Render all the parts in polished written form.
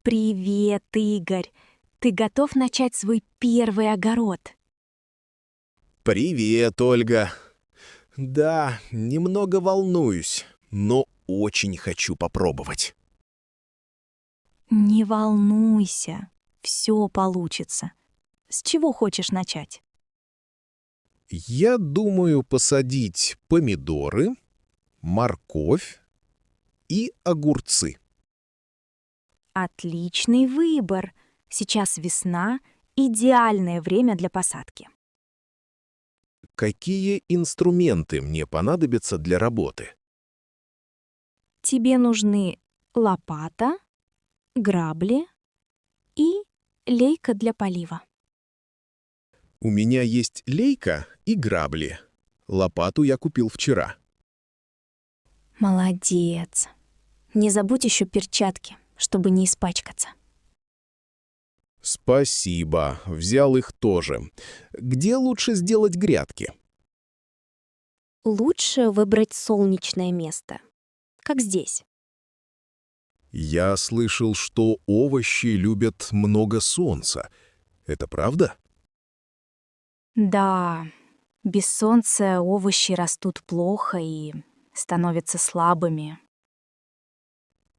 Привет, Игорь! Ты готов начать свой первый огород? Привет, Ольга. Да, немного волнуюсь, но очень хочу попробовать. Не волнуйся, все получится. С чего хочешь начать? Я думаю посадить помидоры, морковь и огурцы. Отличный выбор. Сейчас весна, идеальное время для посадки. Какие инструменты мне понадобятся для работы? Тебе нужны лопата, грабли и лейка для полива. У меня есть лейка и грабли. Лопату я купил вчера. Молодец. Не забудь еще перчатки, чтобы не испачкаться. Спасибо, взял их тоже. Где лучше сделать грядки? Лучше выбрать солнечное место, как здесь. Я слышал, что овощи любят много солнца. Это правда? Да, без солнца овощи растут плохо и становятся слабыми.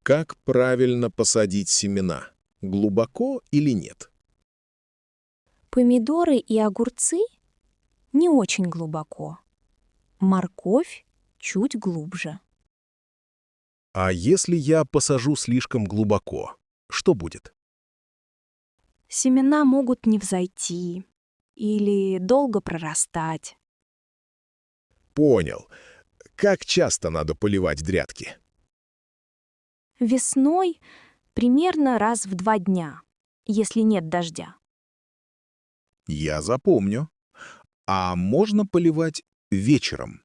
Как правильно посадить семена? Глубоко или нет? Помидоры и огурцы не очень глубоко. Морковь чуть глубже. А если я посажу слишком глубоко, что будет? Семена могут не взойти или долго прорастать. Понял. Как часто надо поливать грядки? Весной примерно раз в 2 дня, если нет дождя. Я запомню. А можно поливать вечером?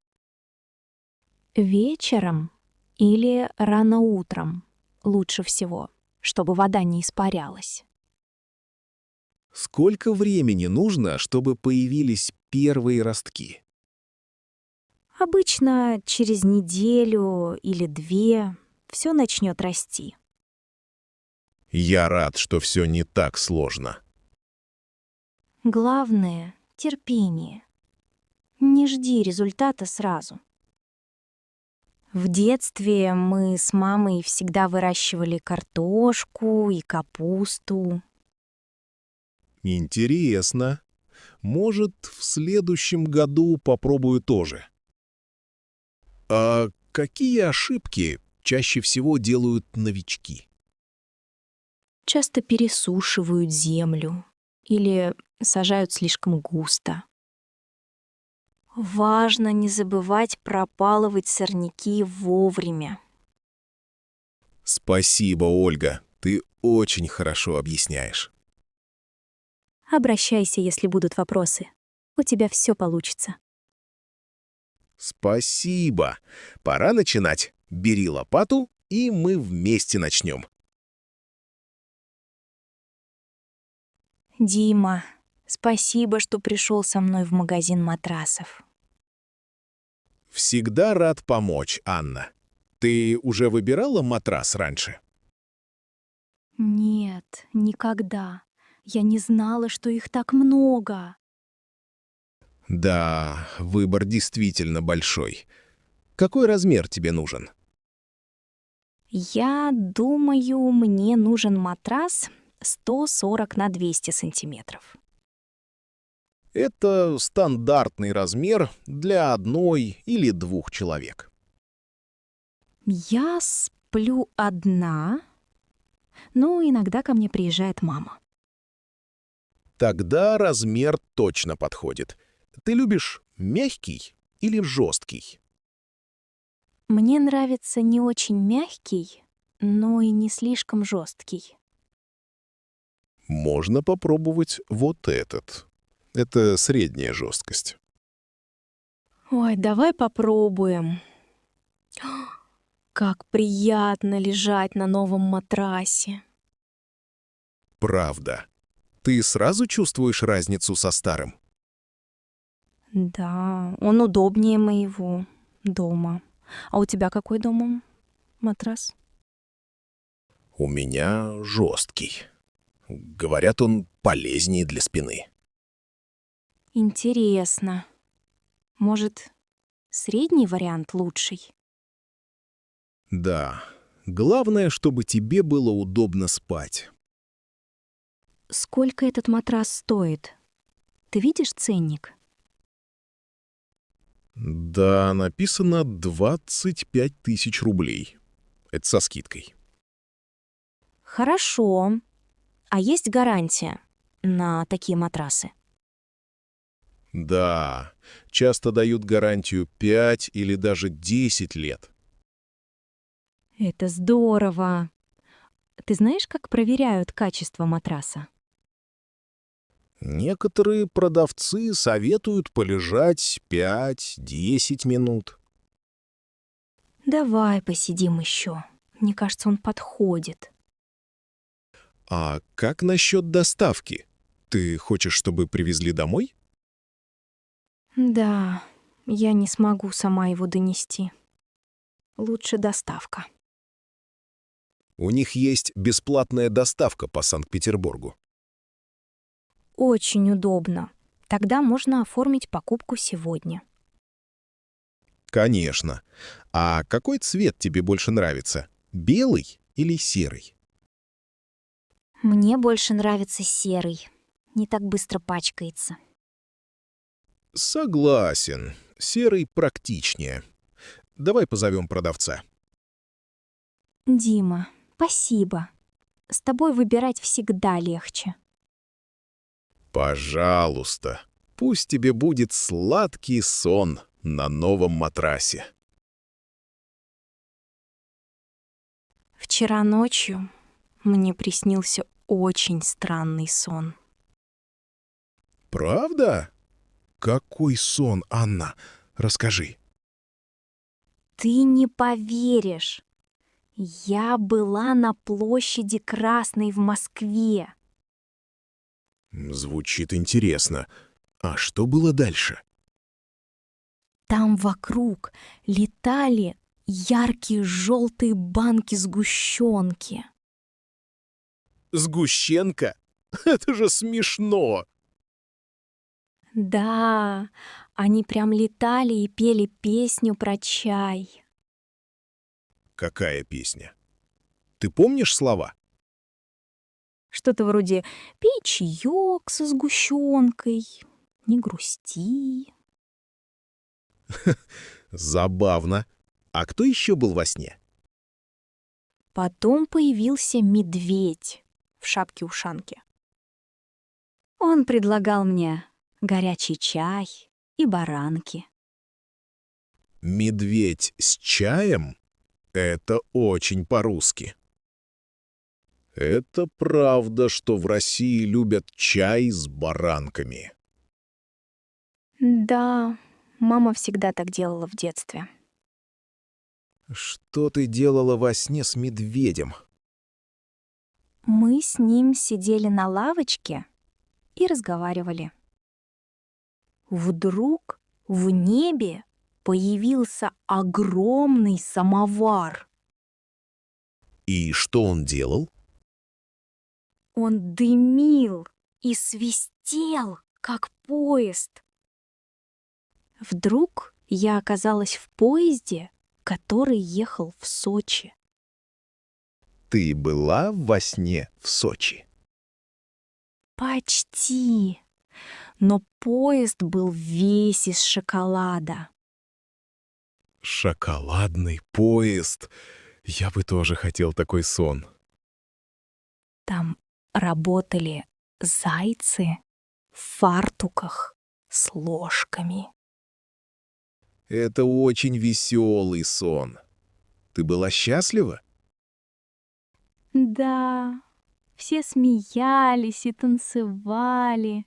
Вечером или рано утром лучше всего, чтобы вода не испарялась. Сколько времени нужно, чтобы появились первые ростки? Обычно через неделю или 2 все начнет расти. Я рад, что все не так сложно. Главное — терпение. Не жди результата сразу. В детстве мы с мамой всегда выращивали картошку и капусту. Интересно. Может, в следующем году попробую тоже. А какие ошибки чаще всего делают новички? Часто пересушивают землю или сажают слишком густо. Важно не забывать пропалывать сорняки вовремя. Спасибо, Ольга. Ты очень хорошо объясняешь. Обращайся, если будут вопросы. У тебя все получится. Спасибо. Пора начинать. Бери лопату, и мы вместе начнем. Дима, спасибо, что пришел со мной в магазин матрасов. Всегда рад помочь, Анна. Ты уже выбирала матрас раньше? Нет, никогда. Я не знала, что их так много. Да, выбор действительно большой. Какой размер тебе нужен? Я думаю, мне нужен матрас 140 на 200 сантиметров. Это стандартный размер для одной или двух человек. Я сплю одна, но иногда ко мне приезжает мама. Тогда размер точно подходит. Ты любишь мягкий или жесткий? Мне нравится не очень мягкий, но и не слишком жесткий. Можно попробовать вот этот. Это средняя жесткость. Ой, давай попробуем. Как приятно лежать на новом матрасе. Правда. Ты сразу чувствуешь разницу со старым? Да, он удобнее моего дома. А у тебя какой дома матрас? У меня жесткий. Говорят, он полезнее для спины. Интересно. Может, средний вариант лучший? Да, главное, чтобы тебе было удобно спать. Сколько этот матрас стоит? Ты видишь ценник? Да, написано 25 тысяч рублей. Это со скидкой. Хорошо. А есть гарантия на такие матрасы? Да, часто дают гарантию 5 или даже 10 лет. Это здорово. Ты знаешь, как проверяют качество матраса? Некоторые продавцы советуют полежать 5-10 минут. Давай посидим еще. Мне кажется, он подходит. А как насчет доставки? Ты хочешь, чтобы привезли домой? Да, я не смогу сама его донести. Лучше доставка. У них есть бесплатная доставка по Санкт-Петербургу. Очень удобно. Тогда можно оформить покупку сегодня. Конечно. А какой цвет тебе больше нравится? Белый или серый? Мне больше нравится серый. Не так быстро пачкается. Согласен. Серый практичнее. Давай позовем продавца. Дима, спасибо. С тобой выбирать всегда легче. Пожалуйста. Пусть тебе будет сладкий сон на новом матрасе. Вчера ночью мне приснился очень странный сон. Правда? Какой сон, Анна? Расскажи. Ты не поверишь. Я была на площади Красной в Москве. Звучит интересно. А что было дальше? Там вокруг летали яркие желтые банки сгущенки. Сгущенка? Это же смешно! Да, они прям летали и пели песню про чай. Какая песня? Ты помнишь слова? Что-то вроде «Пей чаёк со сгущенкой, не грусти». Забавно. А кто еще был во сне? Потом появился медведь в шапке-ушанке. Он предлагал мне горячий чай и баранки. Медведь с чаем? Это очень по-русски. Это правда, что в России любят чай с баранками. Да, мама всегда так делала в детстве. Что ты делала во сне с медведем? Мы с ним сидели на лавочке и разговаривали. Вдруг в небе появился огромный самовар. И что он делал? Он дымил и свистел, как поезд. Вдруг я оказалась в поезде, который ехал в Сочи. Ты была во сне в Сочи? Почти. Но поезд был весь из шоколада. Шоколадный поезд. Я бы тоже хотел такой сон. Там работали зайцы в фартуках с ложками. Это очень веселый сон. Ты была счастлива? Да, все смеялись и танцевали.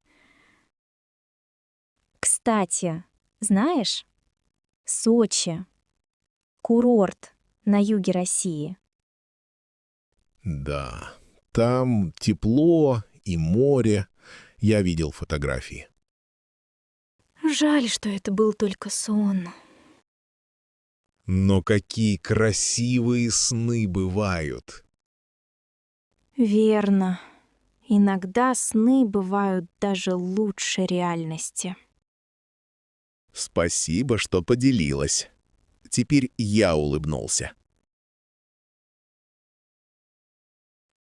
Кстати, знаешь, Сочи — курорт на юге России. Да. Там тепло и море. Я видел фотографии. Жаль, что это был только сон. Но какие красивые сны бывают. Верно. Иногда сны бывают даже лучше реальности. Спасибо, что поделилась. Теперь я улыбнулся.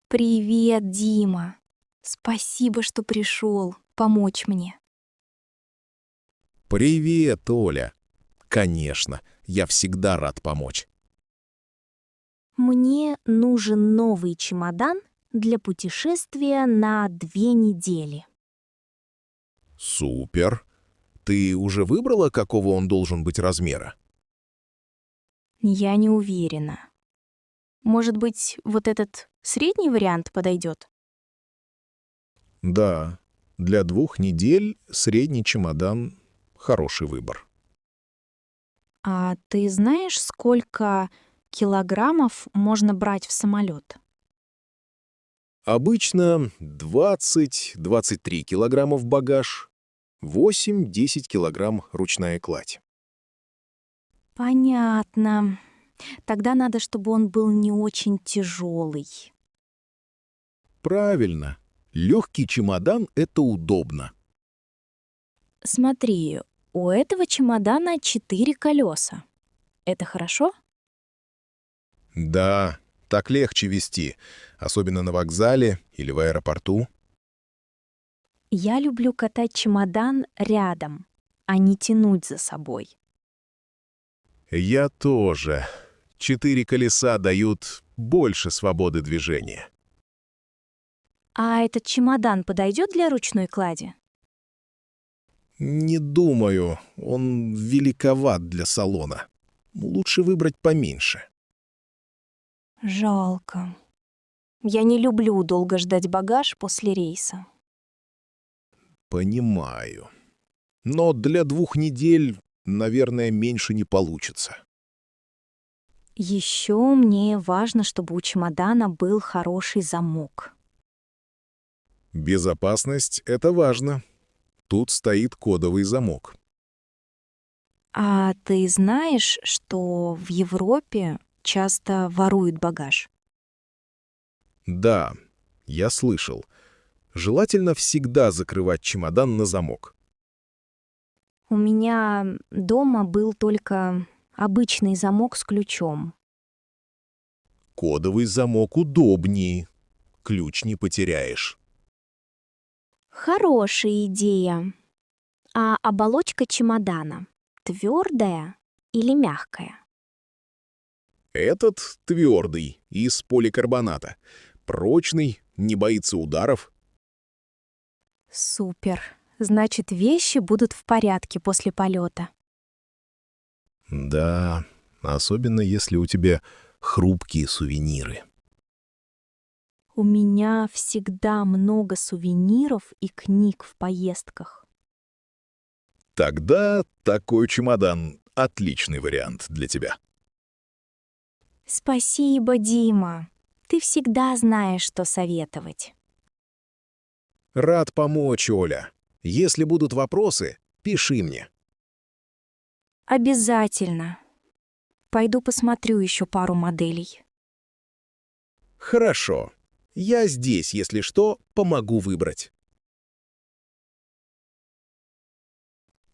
Привет, Дима. Спасибо, что пришел помочь мне. Привет, Оля. Конечно, я всегда рад помочь. Мне нужен новый чемодан для путешествия на 2 недели. Супер. Ты уже выбрала, какого он должен быть размера? Я не уверена. Может быть, вот этот средний вариант подойдет? Да, для 2 недель средний чемодан — хороший выбор. А ты знаешь, сколько килограммов можно брать в самолет? Обычно 20-23 килограмма в багаж, 8-10 килограмм ручная кладь. Понятно. Тогда надо, чтобы он был не очень тяжелый. Правильно. Легкий чемодан — это удобно. Смотри, у этого чемодана 4 колеса. Это хорошо? Да, так легче везти, особенно на вокзале или в аэропорту. Я люблю катать чемодан рядом, а не тянуть за собой. Я тоже. 4 колеса дают больше свободы движения. А этот чемодан подойдет для ручной клади? Не думаю, он великоват для салона. Лучше выбрать поменьше. Жалко. Я не люблю долго ждать багаж после рейса. Понимаю. Но для 2 недель, наверное, меньше не получится. Еще мне важно, чтобы у чемодана был хороший замок. Безопасность — это важно. Тут стоит кодовый замок. А ты знаешь, что в Европе часто воруют багаж? Да, я слышал. Желательно всегда закрывать чемодан на замок. У меня дома был только обычный замок с ключом. Кодовый замок удобнее. Ключ не потеряешь. Хорошая идея. А оболочка чемодана твердая или мягкая? Этот твердый, из поликарбоната. Прочный, не боится ударов. Супер. Значит, вещи будут в порядке после полета. Да, особенно если у тебя хрупкие сувениры. У меня всегда много сувениров и книг в поездках. Тогда такой чемодан — отличный вариант для тебя. Спасибо, Дима. Ты всегда знаешь, что советовать. Рад помочь, Оля. Если будут вопросы, пиши мне. Обязательно. Пойду посмотрю еще пару моделей. Хорошо. Я здесь, если что, помогу выбрать.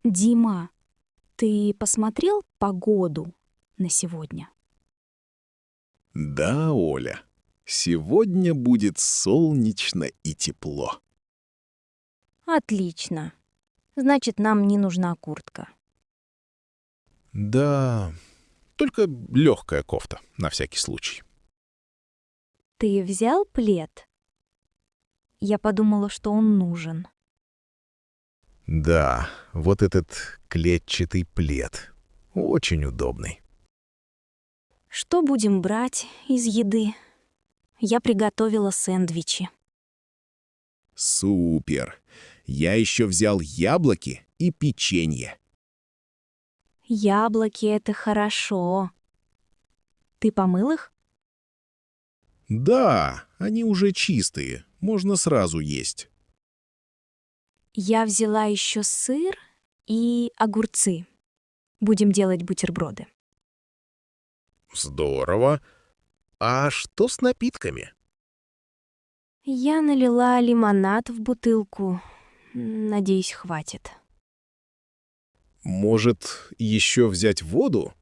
Дима, ты посмотрел погоду на сегодня? Да, Оля. Сегодня будет солнечно и тепло. Отлично. Значит, нам не нужна куртка. Да, только легкая кофта, на всякий случай. Ты взял плед? Я подумала, что он нужен. Да, вот этот клетчатый плед. Очень удобный. Что будем брать из еды? Я приготовила сэндвичи. Супер! Я еще взял яблоки и печенье. Яблоки — это хорошо. Ты помыл их? Да, они уже чистые, можно сразу есть. Я взяла еще сыр и огурцы. Будем делать бутерброды. Здорово. А что с напитками? Я налила лимонад в бутылку. Надеюсь, хватит. Может, еще взять воду?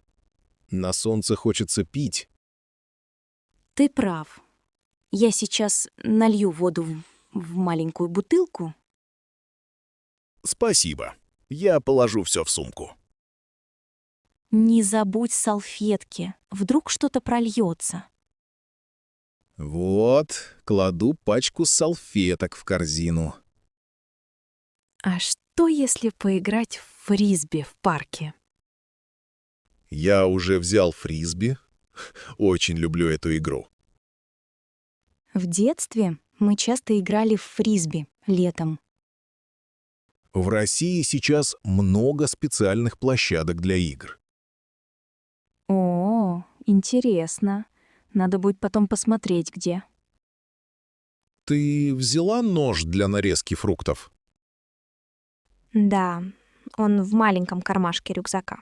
На солнце хочется пить. Ты прав. Я сейчас налью воду в маленькую бутылку. Спасибо. Я положу все в сумку. Не забудь салфетки. Вдруг что-то прольется. Вот, кладу пачку салфеток в корзину. А что, если поиграть в фрисби в парке? Я уже взял фрисби. Очень люблю эту игру. В детстве мы часто играли в фрисби летом. В России сейчас много специальных площадок для игр. О, интересно. Надо будет потом посмотреть, где. Ты взяла нож для нарезки фруктов? Да, он в маленьком кармашке рюкзака.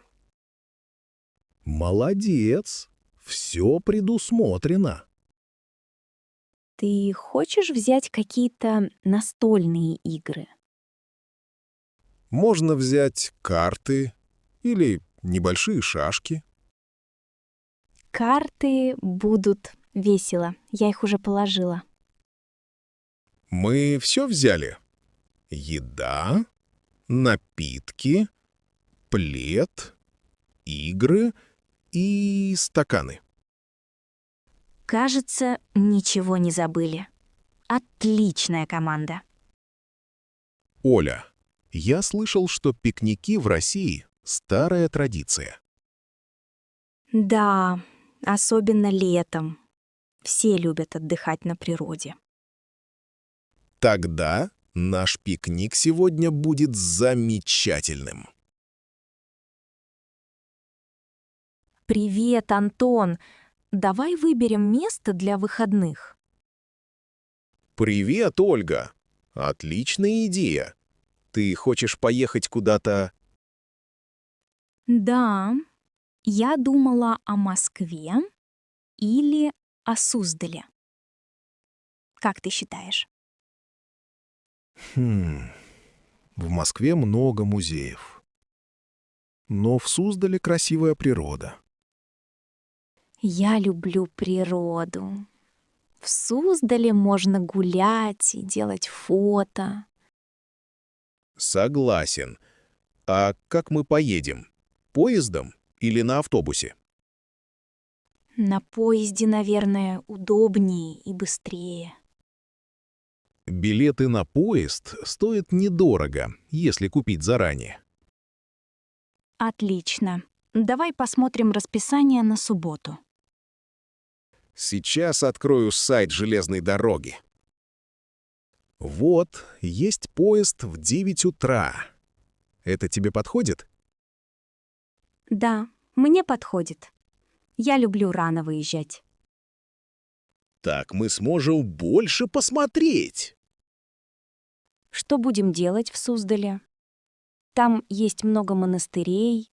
Молодец. Все предусмотрено. Ты хочешь взять какие-то настольные игры? Можно взять карты или небольшие шашки. Карты будут весело. Я их уже положила. Мы все взяли. Еда, напитки, плед, игры и стаканы. Кажется, ничего не забыли. Отличная команда. Оля, я слышал, что пикники в России — старая традиция. Да, особенно летом. Все любят отдыхать на природе. Тогда наш пикник сегодня будет замечательным. Привет, Антон. Давай выберем место для выходных. Привет, Ольга. Отличная идея. Ты хочешь поехать куда-то? Да, я думала о Москве или о Суздале. Как ты считаешь? В Москве много музеев. Но в Суздале красивая природа. Я люблю природу. В Суздале можно гулять и делать фото. Согласен. А как мы поедем? Поездом или на автобусе? На поезде, наверное, удобнее и быстрее. Билеты на поезд стоят недорого, если купить заранее. Отлично. Давай посмотрим расписание на субботу. Сейчас открою сайт железной дороги. Вот, есть поезд в 9 утра. Это тебе подходит? Да, мне подходит. Я люблю рано выезжать. Так мы сможем больше посмотреть. Что будем делать в Суздале? Там есть много монастырей.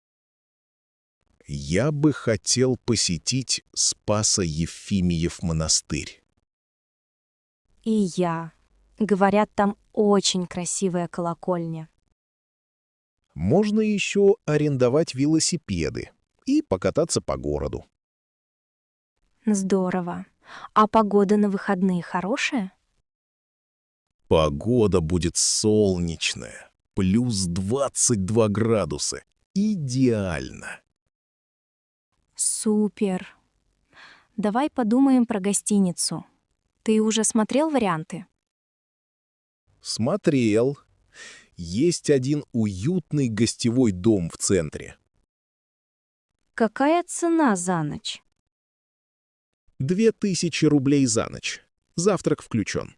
Я бы хотел посетить Спасо-Ефимиев монастырь. И я. Говорят, там очень красивая колокольня. Можно еще арендовать велосипеды и покататься по городу. Здорово. А погода на выходные хорошая? Погода будет солнечная, плюс 22 градуса. Идеально. Супер. Давай подумаем про гостиницу. Ты уже смотрел варианты? Смотрел. Есть один уютный гостевой дом в центре. Какая цена за ночь? 2000 рублей за ночь. Завтрак включен.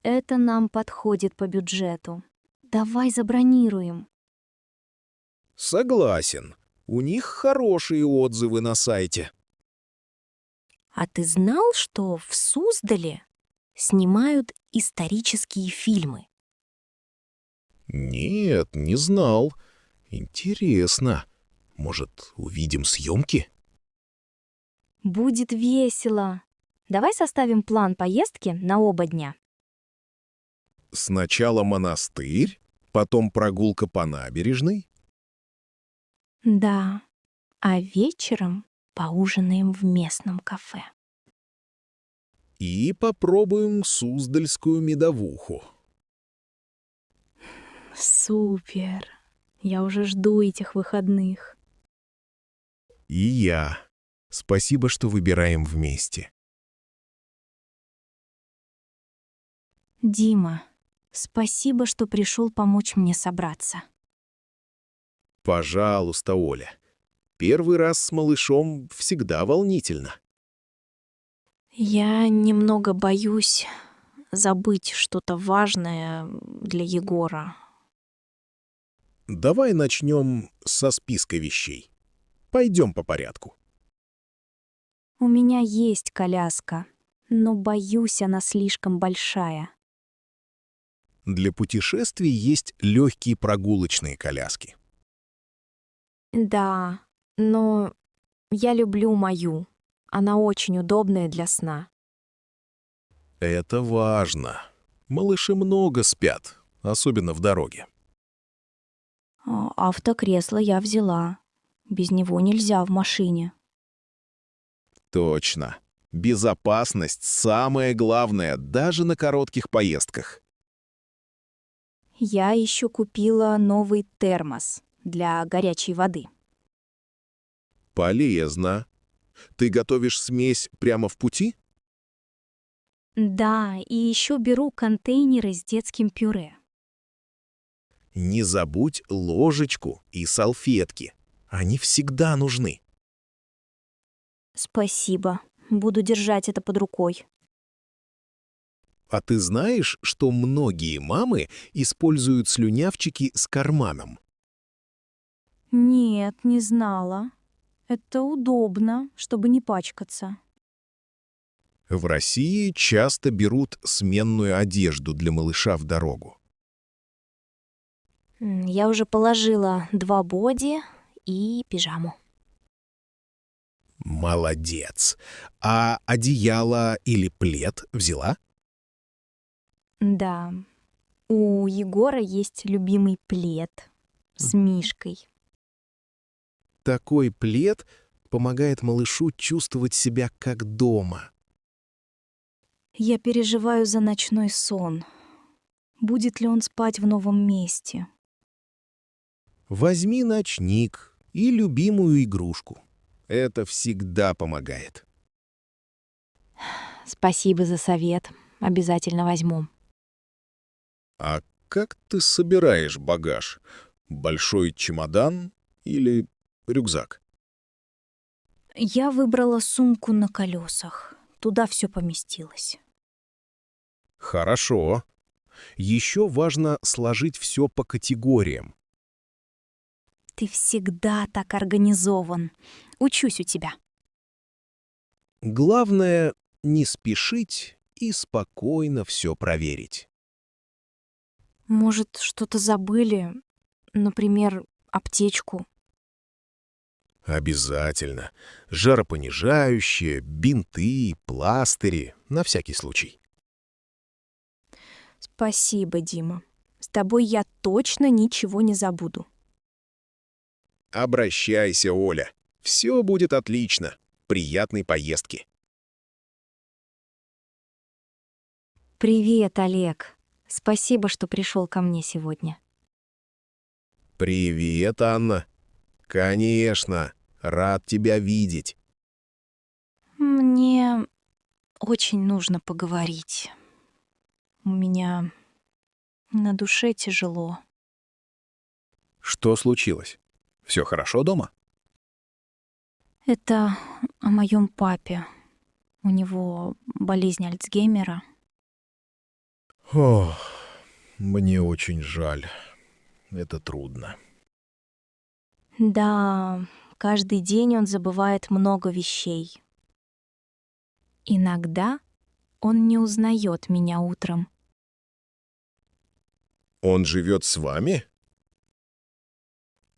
Это нам подходит по бюджету. Давай забронируем. Согласен. У них хорошие отзывы на сайте. А ты знал, что в Суздале снимают исторические фильмы? Нет, не знал. Интересно. Может, увидим съемки? Будет весело. Давай составим план поездки на оба дня. Сначала монастырь, потом прогулка по набережной. Да, а вечером поужинаем в местном кафе. И попробуем суздальскую медовуху. Супер! Я уже жду этих выходных. И я. Спасибо, что выбираем вместе. Дима, спасибо, что пришел помочь мне собраться. Пожалуйста, Оля. Первый раз с малышом всегда волнительно. Я немного боюсь забыть что-то важное для Егора. Давай начнем со списка вещей. Пойдем по порядку. У меня есть коляска, но боюсь, она слишком большая. Для путешествий есть легкие прогулочные коляски. Да, но я люблю мою. Она очень удобная для сна. Это важно. Малыши много спят, особенно в дороге. Автокресло я взяла. Без него нельзя в машине. Точно. Безопасность — самое главное, даже на коротких поездках. Я еще купила новый термос для горячей воды. Полезно. Ты готовишь смесь прямо в пути? Да, и еще беру контейнеры с детским пюре. Не забудь ложечку и салфетки. Они всегда нужны. Спасибо. Буду держать это под рукой. А ты знаешь, что многие мамы используют слюнявчики с карманом? Нет, не знала. Это удобно, чтобы не пачкаться. В России часто берут сменную одежду для малыша в дорогу. Я уже положила 2 боди и пижаму. Молодец. А одеяло или плед взяла? Да, у Егора есть любимый плед с мишкой. Такой плед помогает малышу чувствовать себя как дома. Я переживаю за ночной сон. Будет ли он спать в новом месте? Возьми ночник и любимую игрушку. Это всегда помогает. Спасибо за совет. Обязательно возьму. А как ты собираешь багаж? Большой чемодан или рюкзак? Я выбрала сумку на колесах. Туда все поместилось. Хорошо. Еще важно сложить все по категориям. Ты всегда так организован. Учусь у тебя. Главное — не спешить и спокойно все проверить. Может, что-то забыли? Например, аптечку. Обязательно. Жаропонижающие, бинты, пластыри, на всякий случай. Спасибо, Дима. С тобой я точно ничего не забуду. Обращайся, Оля. Все будет отлично. Приятной поездки. Привет, Олег. Спасибо, что пришел ко мне сегодня. Привет, Анна. Конечно, рад тебя видеть. Мне очень нужно поговорить. У меня на душе тяжело. Что случилось? Все хорошо дома? Это о моем папе. У него болезнь Альцгеймера. Ох, мне очень жаль. Это трудно. Да, каждый день он забывает много вещей. Иногда он не узнает меня утром. Он живет с вами?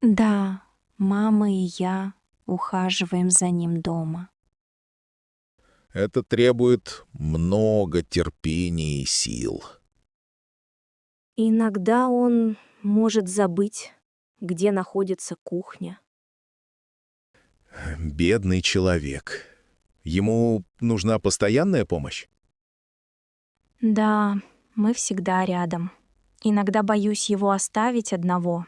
Да, мама и я ухаживаем за ним дома. Это требует много терпения и сил. Иногда он может забыть, где находится кухня. Бедный человек. Ему нужна постоянная помощь? Да, мы всегда рядом. Иногда боюсь его оставить одного.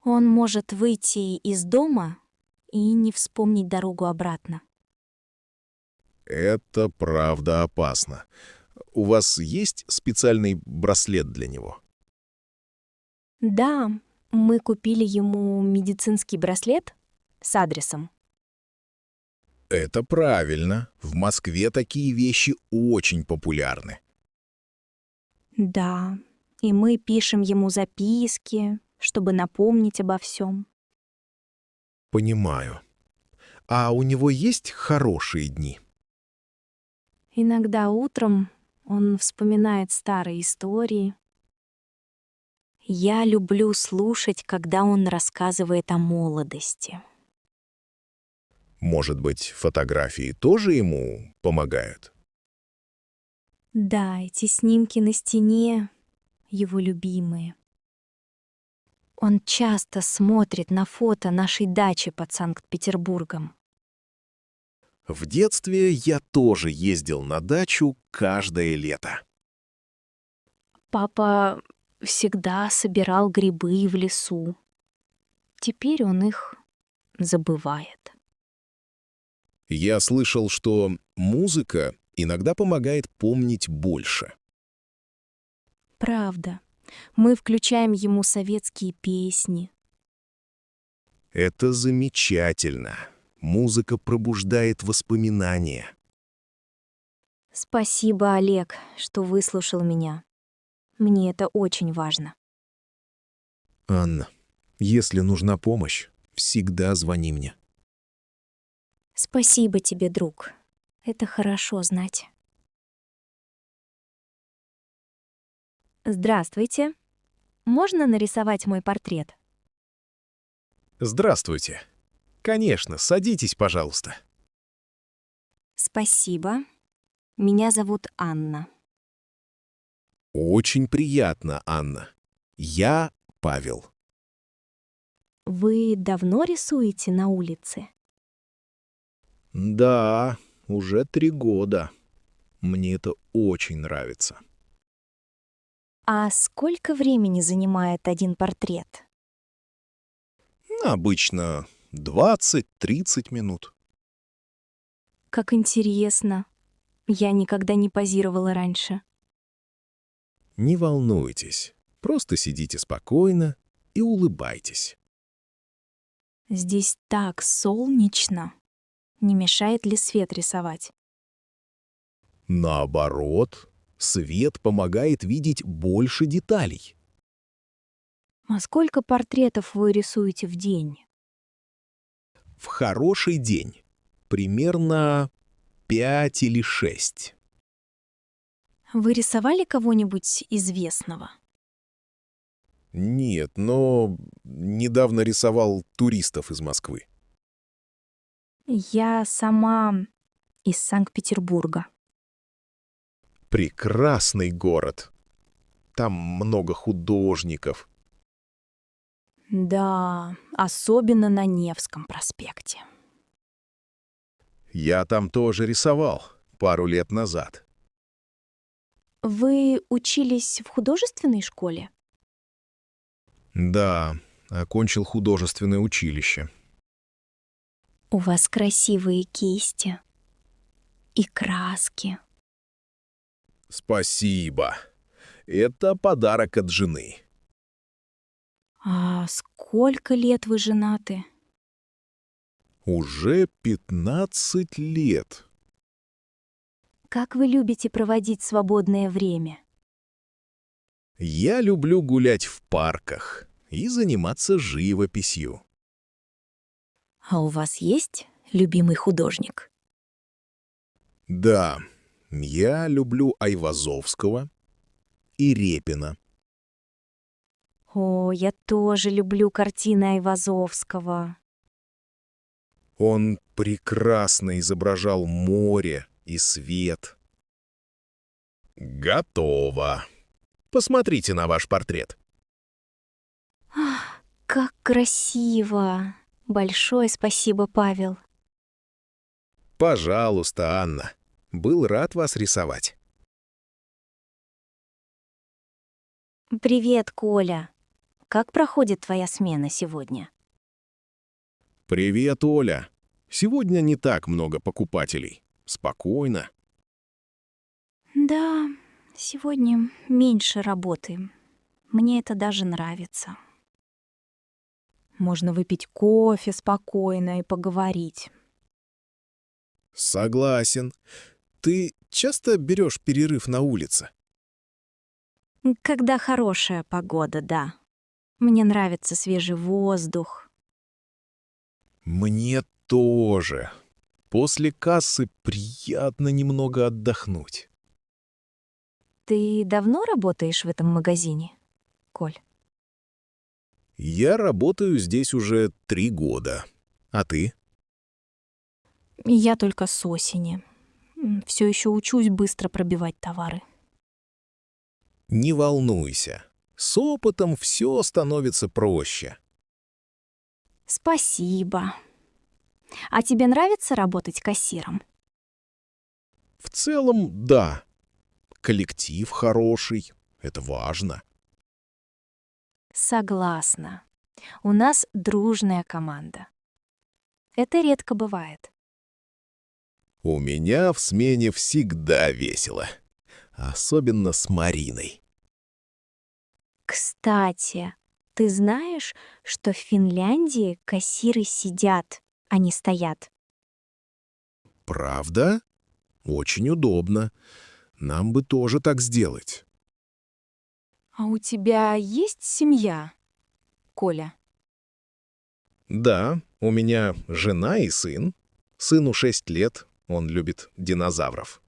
Он может выйти из дома и не вспомнить дорогу обратно. Это правда опасно. У вас есть специальный браслет для него? Да, мы купили ему медицинский браслет с адресом. Это правильно. В Москве такие вещи очень популярны. Да, и мы пишем ему записки, чтобы напомнить обо всем. Понимаю. А у него есть хорошие дни? Иногда утром он вспоминает старые истории. Я люблю слушать, когда он рассказывает о молодости. Может быть, фотографии тоже ему помогают? Да, эти снимки на стене — его любимые. Он часто смотрит на фото нашей дачи под Санкт-Петербургом. В детстве я тоже ездил на дачу каждое лето. Папа всегда собирал грибы в лесу. Теперь он их забывает. Я слышал, что музыка иногда помогает помнить больше. Правда. Мы включаем ему советские песни. Это замечательно. Музыка пробуждает воспоминания. Спасибо, Олег, что выслушал меня. Мне это очень важно. Анна, если нужна помощь, всегда звони мне. Спасибо тебе, друг. Это хорошо знать. Здравствуйте. Можно нарисовать мой портрет? Здравствуйте. Конечно, садитесь, пожалуйста. Спасибо. Меня зовут Анна. Очень приятно, Анна. Я Павел. Вы давно рисуете на улице? Да, уже 3 года. Мне это очень нравится. А сколько времени занимает один портрет? Обычно 20-30 минут. Как интересно. Я никогда не позировала раньше. Не волнуйтесь, просто сидите спокойно и улыбайтесь. Здесь так солнечно. Не мешает ли свет рисовать? Наоборот, свет помогает видеть больше деталей. А сколько портретов вы рисуете в день? В хороший день примерно 5 или 6. Вы рисовали кого-нибудь известного? Нет, но недавно рисовал туристов из Москвы. Я сама из Санкт-Петербурга. Прекрасный город. Там много художников. Да, особенно на Невском проспекте. Я там тоже рисовал пару лет назад. Вы учились в художественной школе? Да, окончил художественное училище. У вас красивые кисти и краски. Спасибо. Это подарок от жены. А сколько лет вы женаты? Уже 15 лет. Как вы любите проводить свободное время? Я люблю гулять в парках и заниматься живописью. А у вас есть любимый художник? Да, я люблю Айвазовского и Репина. О, я тоже люблю картины Айвазовского. Он прекрасно изображал море и свет. Готово. Посмотрите на ваш портрет. Ах, как красиво! Большое спасибо, Павел. Пожалуйста, Анна. Был рад вас рисовать. Привет, Коля. Как проходит твоя смена сегодня? Привет, Оля. Сегодня не так много покупателей. Спокойно. Да, сегодня меньше работы. Мне это даже нравится. Можно выпить кофе спокойно и поговорить. Согласен. Ты часто берешь перерыв на улице? Когда хорошая погода, да. Мне нравится свежий воздух. Мне тоже. После кассы приятно немного отдохнуть. Ты давно работаешь в этом магазине, Коль? Я работаю здесь уже 3 года. А ты? Я только с осени. Все еще учусь быстро пробивать товары. Не волнуйся. С опытом все становится проще. Спасибо. А тебе нравится работать кассиром? В целом, да. Коллектив хороший. Это важно. Согласна. У нас дружная команда. Это редко бывает. У меня в смене всегда весело. Особенно с Мариной. Кстати, ты знаешь, что в Финляндии кассиры сидят, а не стоят? Правда? Очень удобно. Нам бы тоже так сделать. А у тебя есть семья, Коля? Да, у меня жена и сын. Сыну 6 лет, он любит динозавров.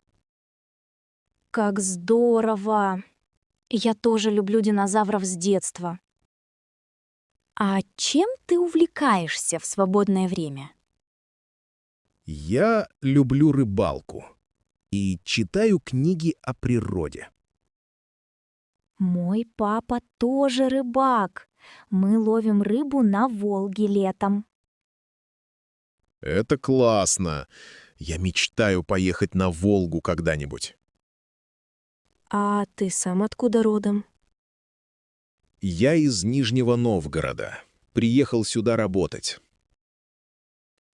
Как здорово! Я тоже люблю динозавров с детства. А чем ты увлекаешься в свободное время? Я люблю рыбалку и читаю книги о природе. Мой папа тоже рыбак. Мы ловим рыбу на Волге летом. Это классно. Я мечтаю поехать на Волгу когда-нибудь. А ты сам откуда родом? Я из Нижнего Новгорода. Приехал сюда работать.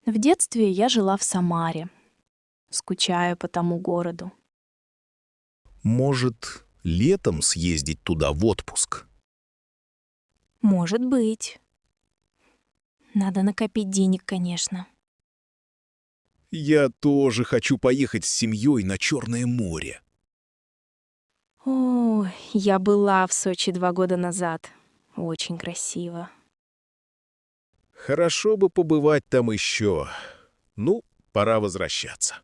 В детстве я жила в Самаре. Скучаю по тому городу. Может, летом съездить туда в отпуск? Может быть. Надо накопить денег, конечно. Я тоже хочу поехать с семьей на Черное море. О, я была в Сочи 2 года назад. Очень красиво. Хорошо бы побывать там еще. Ну, пора возвращаться.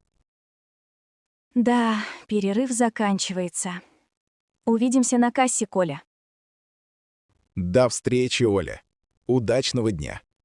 Да, перерыв заканчивается. Увидимся на кассе, Коля. До встречи, Оля. Удачного дня.